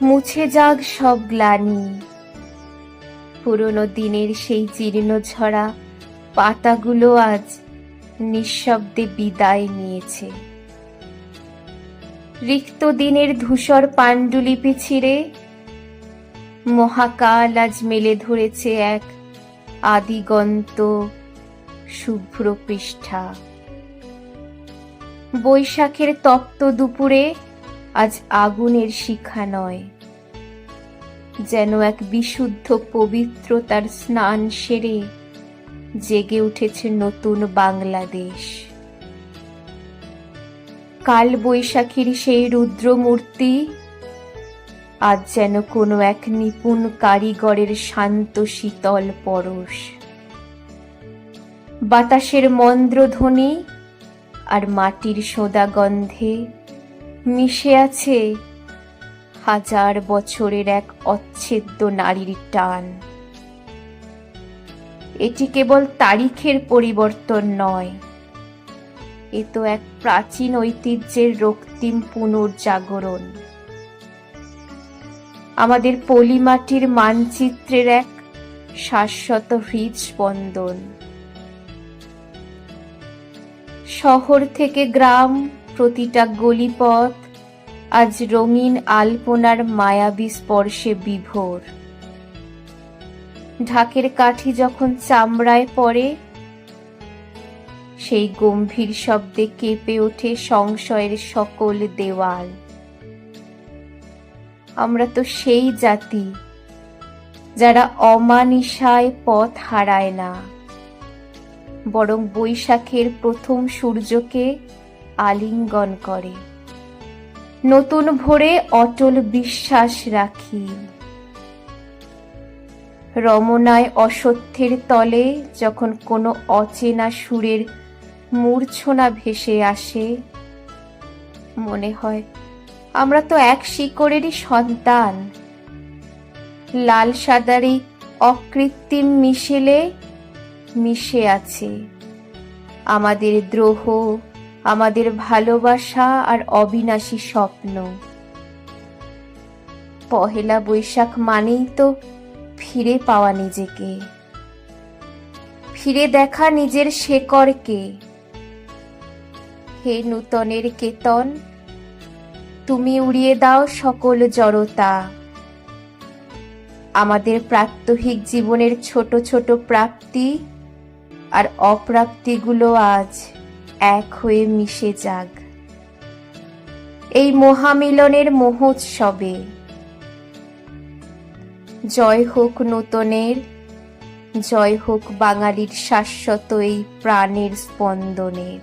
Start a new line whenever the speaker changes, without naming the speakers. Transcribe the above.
মুছে যাক সব গ্লানি, পুরনো দিনের সেই জীর্ণ ঝরা পাতাগুলো আজ নিঃশব্দে বিদায় নিয়েছে। রিক্ত দিনের ধূসর পাণ্ডুলিপি ছিঁড়ে মহাকাল আজ মেলে ধরেছে এক আদিগন্ত শুভ্র পৃষ্ঠা। বৈশাখের তপ্ত দুপুরে আজ আগুনের শিখা নয়, যেন এক বিশুদ্ধ পবিত্রতার স্নান সেরে জেগে উঠেছে নতুন বাংলাদেশ। কাল বৈশাখীর সেই রুদ্র মূর্তি আজ যেন কোনো এক নিপুণ কারিগরের শান্ত শীতল পরশ। বাতাসের মন্দ্রধ্বনি আর মাটির সোঁদা গন্ধে মিশে আছে হাজার বছরের এক অচ্ছেদ্য নারীর টান। এটি কেবল তারিখের পরিবর্তন নয়, এ তো এক প্রাচীন ঐতিহ্যের রক্তিম পুনর্জাগরণ। আমাদের পলিমাটির মানচিত্রের এক শাশ্বত হৃদস্পন্দন। শহর থেকে গ্রাম, প্রতিটা গলিপথ আজ রঙিন আলপনার মায়াবী স্পর্শে বিভোর। ঢাকের কাঠি যখন চামড়ায় পড়ে, সেই গম্ভীর শব্দে কেঁপে ওঠে সংশয়ের সকল দেওয়াল। আমরা তো সেই জাতি যারা অমানিসায় পথ হারায় না, বরং বৈশাখের প্রথম সূর্যকে আলিঙ্গন করে। নতুন ভোরে অটল বিশ্বাস রাখি। রমনায় অসত্যের তলে যখন কোনো অচেনা সুরের মূর্ছনা ভেসে আসে, মনে হয় আমরা তো এক শিকড়েরই সন্তান। লাল সাদার এই অকৃত্রিম মিশেলে মিশে আছে আমাদের দ্রোহ, আমাদের ভালোবাসা আর অবিনাশী স্বপ্ন। পহেলা বৈশাখ মানেই তো ফিরে পাওয়া নিজেকে, ফিরে দেখা নিজের শেকড়কে। হে নূতনের কেতন, তুমি উড়িয়ে দাও সকল জড়তা। আমাদের প্রাত্যহিক জীবনের ছোট ছোট প্রাপ্তি আর অপ্রাপ্তিগুলো আজ এক হয়ে মিশে যাক এই মহামিলনের মহোৎসবে। জয় হোক নূতনের, জয় হোক বাঙালির শাশ্বত এই প্রাণের স্পন্দনের।